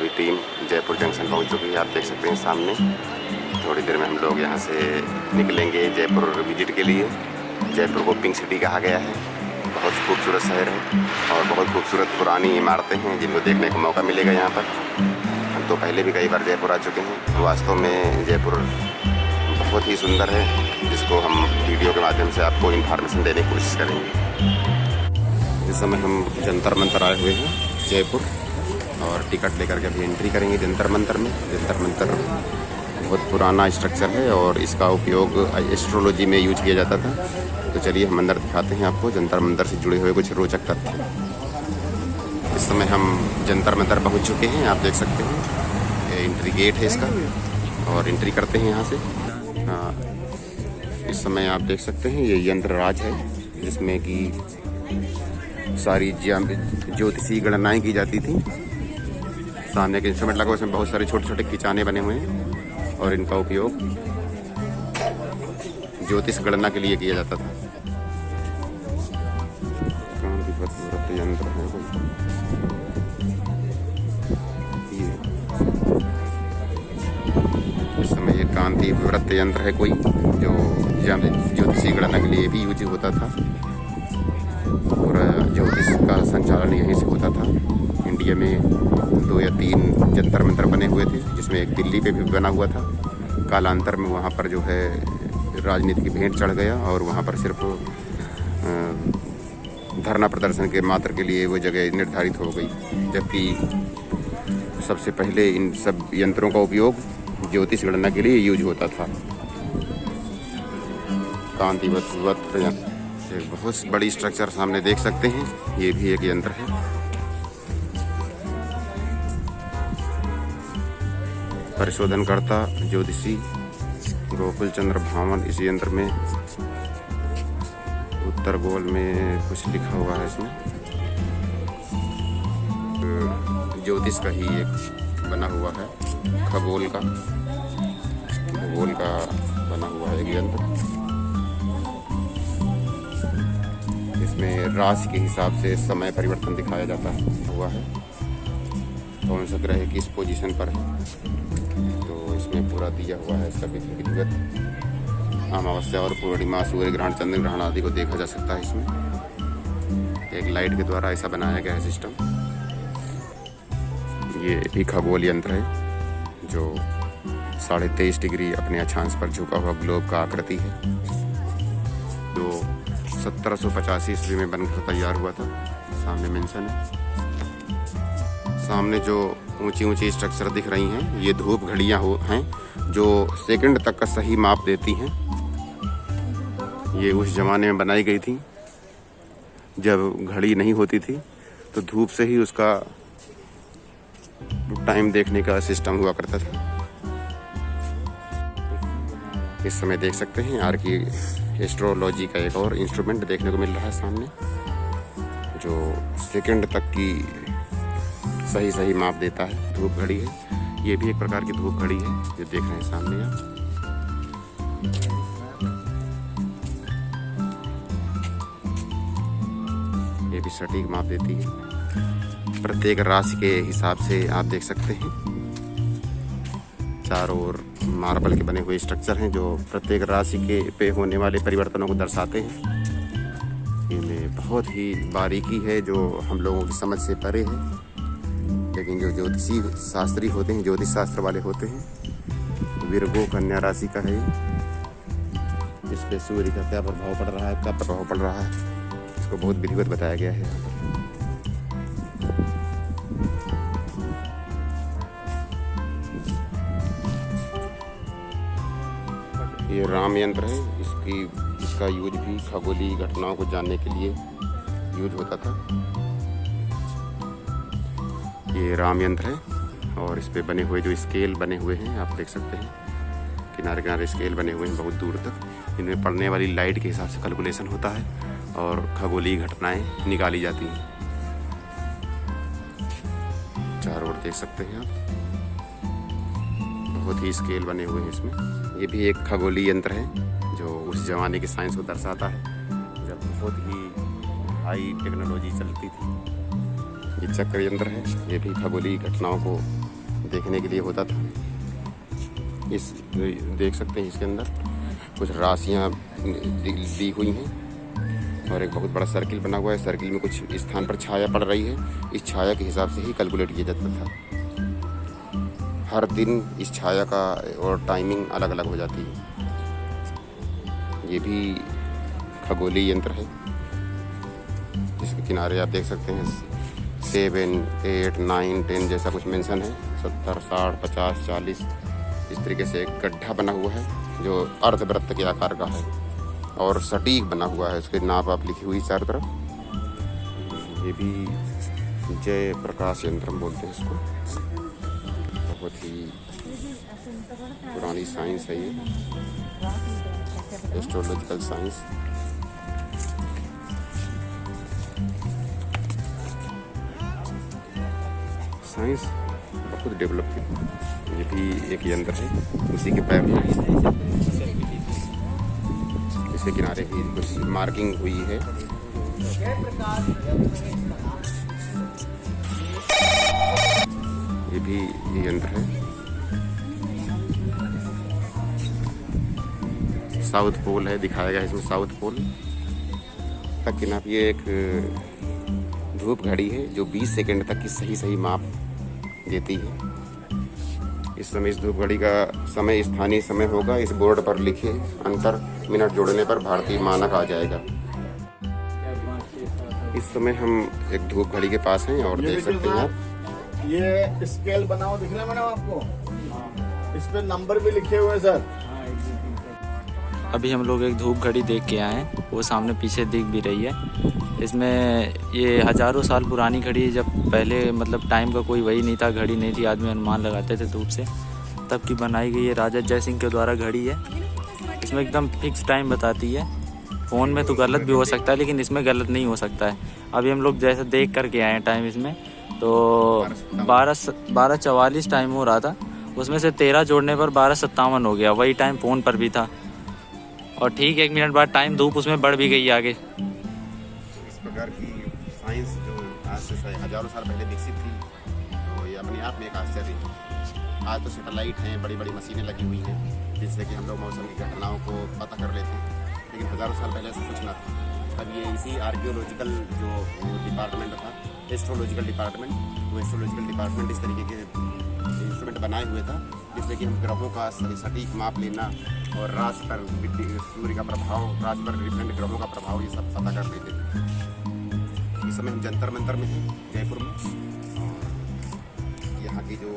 पूरी team Jaipur junction पहुंच चुकी है। आप देख सकते हैं सामने। थोड़ी देर में हम लोग यहां से निकलेंगे जयपुर विजिट के लिए। जयपुर को पिंक सिटी कहा गया है। बहुत खूबसूरत शहर है और बहुत खूबसूरत पुरानी इमारतें हैं जिनको देखने का मौका मिलेगा यहाँ पर। हम तो पहले भी कई बार जयपुर आ चुके हैं। वास्तव में जयपुर बहुत ही सुंदर है, जिसको हम वीडियो के माध्यम से आपको इन्फॉर्मेशन देने की कोशिश करेंगे। इस समय हम जंतर मंतर आए हुए हैं जयपुर, और टिकट लेकर के अभी एंट्री करेंगे जंतर मंतर में। जंतर मंतर बहुत पुराना स्ट्रक्चर है और इसका उपयोग एस्ट्रोलॉजी में यूज किया जाता था। तो चलिए हम अंदर दिखाते हैं आपको जंतर मंतर से जुड़े हुए कुछ रोचक तथ्य। इस समय हम जंतर मंतर पहुंच चुके हैं। आप देख सकते हैं ये एंट्री गेट है इसका, और एंट्री करते हैं यहाँ से। इस समय आप देख सकते हैं ये यंत्र राज है, जिसमें कि सारी ज्योतिषी गणनाएँ की जाती थी। सामने एक इंस्ट्रूमेंट लगा, उसमें बहुत सारे छोटे छोटे खिंचाने बने हुए हैं और इनका उपयोग ज्योतिष गणना के लिए किया जाता था। यंत्र है इस समय ये कांति व्रत यंत्र है कोई, जो ज्योतिषी गणना के लिए भी यूज होता था। पूरा ज्योतिष का संचालन यहीं से होता था। इंडिया में 2 या 3 जंतर मंतर बने हुए थे, जिसमें एक दिल्ली पे भी बना हुआ था। कालांतर में वहाँ पर जो है राजनीति की भेंट चढ़ गया और वहाँ पर सिर्फ धरना प्रदर्शन के मात्र के लिए वो जगह निर्धारित हो गई, जबकि सबसे पहले इन सब यंत्रों का उपयोग ज्योतिष गणना के लिए यूज होता था। कांतिवत एक बहुत बड़ी स्ट्रक्चर सामने देख सकते हैं, ये भी एक यंत्र है। परिशोधनकर्ता ज्योतिषी गोकुल चंद्र भामन। इस यंत्र में उत्तर गोल में कुछ लिखा हुआ है, इसमें ज्योतिष का ही एक बना हुआ है, खगोल का भूगोल का बना हुआ है एक यंत्र। इसमें राशि के हिसाब से समय परिवर्तन दिखाया जाता हुआ है, कौन सा ग्रह किस पोजीशन पर है, तो इसमें पूरा दिया हुआ है। इसका विधिवत अमावस्या और पूर्णिमा, सूर्य ग्रहण, चंद्र ग्रहण आदि को देखा जा सकता है। इसमें एक लाइट के द्वारा ऐसा बनाया गया है सिस्टम। ये भी खगोल यंत्र है जो 23.5 डिग्री अपने अक्षांश पर झुका हुआ ग्लोब का आकृति है, जो 1785 ईस्वी में बनकर तैयार हुआ था। सामने मेंशन है। सामने जो ऊंची ऊंची स्ट्रक्चर दिख रही हैं, ये धूप घड़ियां हैं जो सेकंड तक का सही माप देती हैं। ये उस ज़माने में बनाई गई थी जब घड़ी नहीं होती थी, तो धूप से ही उसका टाइम देखने का सिस्टम हुआ करता था। इस समय देख सकते हैं आर्की एस्ट्रोलॉजी का एक और इंस्ट्रूमेंट देखने को मिल रहा है सामने, जो सेकंड तक की सही माप देता है। धूप घड़ी है, ये भी एक प्रकार की धूप घड़ी है जो देख रहे हैं सामने आप। ये भी सटीक माप देती है प्रत्येक राशि के हिसाब से। आप देख सकते हैं चारों ओर मार्बल के बने हुए स्ट्रक्चर हैं जो प्रत्येक राशि के पे होने वाले परिवर्तनों को दर्शाते हैं। इनमें बहुत ही बारीकी है जो हम लोगों की समझ से परे है, लेकिन जो ज्योतिषी शास्त्री होते हैं, ज्योतिष शास्त्र वाले होते हैं, विरगो कन्या राशि का है। इस पे सूर्य का क्या प्रभाव पड़ रहा है, कब प्रभाव पड़ रहा है, इसको बहुत विधिवत बताया गया है। ये राम यंत्र है। इसका यूज भी खगोलीय घटनाओं को जानने के लिए यूज होता था। ये राम यंत्र है और इस पे बने हुए जो स्केल बने हुए हैं आप देख सकते हैं, किनारे किनारे स्केल बने हुए हैं बहुत दूर तक। इनमें पड़ने वाली लाइट के हिसाब से कैलकुलेशन होता है और खगोलीय घटनाएं निकाली जाती हैं। चारों ओर देख सकते हैं आप, बहुत ही स्केल बने हुए हैं इसमें। ये भी एक खगोलीय यंत्र है जो उस ज़माने की साइंस को दर्शाता है जब बहुत ही हाई टेक्नोलॉजी चलती थी। ये चक्र यंत्र है, ये भी खगोलीय घटनाओं को देखने के लिए होता था। इस देख सकते हैं इसके अंदर कुछ राशियाँ दी हुई हैं और एक बहुत बड़ा सर्किल बना हुआ है। सर्किल में कुछ स्थान पर छाया पड़ रही है। इस छाया के हिसाब से ही कैलकुलेट किया जाता था। हर दिन इस छाया का और टाइमिंग अलग अलग हो जाती है। ये भी खगोलीय यंत्र है जिसके किनारे आप देख सकते हैं 7, 8, 9, 10 जैसा कुछ मेंशन है। 70, 60, 50, 40 इस तरीके से एक गड्ढा बना हुआ है जो अर्धवृत्त के आकार का है और सटीक बना हुआ है। उसके नाप आप लिखी हुई चारों तरफ। ये भी जय प्रकाश यंत्र बोलते हैं इसको। बहुत ही पुरानी साइंस है ये, एस्ट्रोलॉजिकल साइंस। साइंस बहुत डेवलप है। ये भी एक यंत्र है, उसी के पैर में इसके किनारे भी कुछ मार्किंग हुई है। ये भी यंत्र है। साउथ पोल है, दिखाया गया है इसमें साउथ पोल तक की नाप। ये एक धूप घड़ी है जो 20 सेकंड तक की सही माप देती है। इस समय इस धूप घड़ी का समय स्थानीय समय होगा। इस बोर्ड पर लिखे अंतर मिनट जोड़ने पर भारतीय मानक आ जाएगा। इस समय हम एक धूप घड़ी के पास हैं और देख सकते हैं आप ये स्केल बना हुआ दिख रहा है मैडम आपको। इस पे नंबर भी लिखे हुए हैं सर। अभी हम लोग एक धूप घड़ी देख के आए हैं, वो सामने पीछे दिख भी रही है। इसमें ये हज़ारों साल पुरानी घड़ी है। जब पहले मतलब टाइम का कोई वही नहीं था, घड़ी नहीं थी, आदमी अनुमान लगाते थे धूप से, तब की बनाई गई है। राजा जय सिंह के द्वारा घड़ी है। इसमें एकदम फिक्स टाइम बताती है। फ़ोन में तो गलत भी हो सकता है लेकिन इसमें गलत नहीं हो सकता है। अभी हम लोग जैसे देख करके आए हैं टाइम इसमें, तो 12:44 टाइम हो रहा था। उसमें से 13 जोड़ने पर 12:57 हो गया। वही टाइम फ़ोन पर भी था और ठीक 1 मिनट बाद टाइम धूप उसमें बढ़ भी गई आगे। इस प्रकार की साइंस जो आज से हजारों साल पहले विकसित थी, तो ये अपने आप में एक आश्चर्य है। आज तो सैटेलाइट हैं, बड़ी बड़ी मशीनें लगी हुई हैं जिससे कि हम लोग मौसम की घटनाओं को पता कर लेते हैं, लेकिन हजारों साल पहले ऐसा कुछ ना था। अब ये इसी आर्कियोलॉजिकल जो डिपार्टमेंट था, एस्ट्रोलॉजिकल डिपार्टमेंट, वो एस्ट्रोलॉजिकल डिपार्टमेंट इस तरीके के इंस्ट्रूमेंट बनाए हुए था जिससे कि हम ग्रहों का सटीक माप लेना और राशि पर सूर्य का प्रभाव, राशि पर डिफरेंट ग्रहों का प्रभाव, ये सब पता कर लेते थे। इस समय हम जंतर मंतर में हैं जयपुर में। यहाँ की जो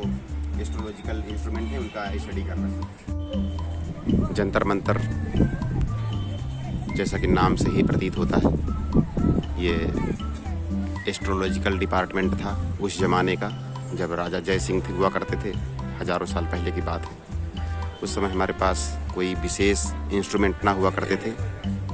एस्ट्रोलॉजिकल इंस्ट्रूमेंट हैं उनका स्टडी कर रहे हैं। जंतर मंतर जैसा कि नाम से ही प्रतीत होता है, ये एस्ट्रोलॉजिकल डिपार्टमेंट था उस ज़माने का जब राजा जय सिंह हुआ करते थे। हज़ारों साल पहले की बात है। उस समय हमारे पास कोई विशेष इंस्ट्रूमेंट ना हुआ करते थे,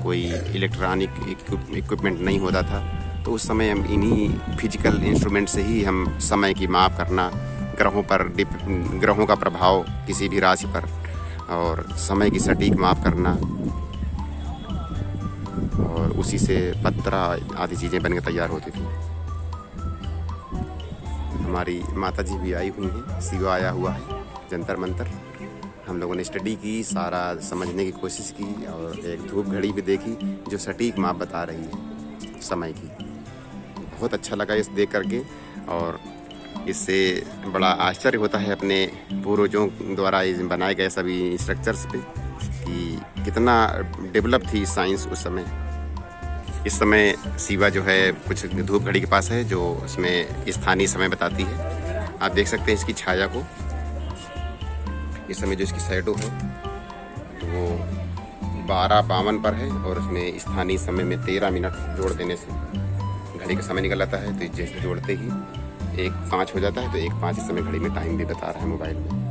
कोई इलेक्ट्रॉनिक इक्विपमेंट नहीं होता था, तो उस समय हम इन्हीं फिजिकल इंस्ट्रूमेंट से ही हम समय की माप करना, ग्रहों का प्रभाव किसी भी राशि पर और समय की सटीक माप करना, और उसी से पत्रा आदि चीज़ें बनकर तैयार होती थी। हमारी माता जी भी आई हुई हैं, शिवा आया हुआ है जंतर मंतर। हम लोगों ने स्टडी की, सारा समझने की कोशिश की और एक धूप घड़ी भी देखी जो सटीक माप बता रही है समय की। बहुत अच्छा लगा इस देख करके, और इससे बड़ा आश्चर्य होता है अपने पूर्वजों द्वारा बनाए गए सभी स्ट्रक्चर्स पे कि कितना डेवलप थी साइंस उस समय। इस समय शिवा जो है कुछ धूप घड़ी के पास है जो उसमें स्थानीय समय बताती है। आप देख सकते हैं इसकी छाया को। इस समय जो इसकी शैडो है वो 12:52 पर है और उसमें स्थानीय समय में 13 मिनट जोड़ देने से घड़ी का समय निकल आता है। तो जैसे जोड़ते ही 1:05 हो जाता है, तो 1:05 इस समय घड़ी में टाइम भी बता रहा है मोबाइल में।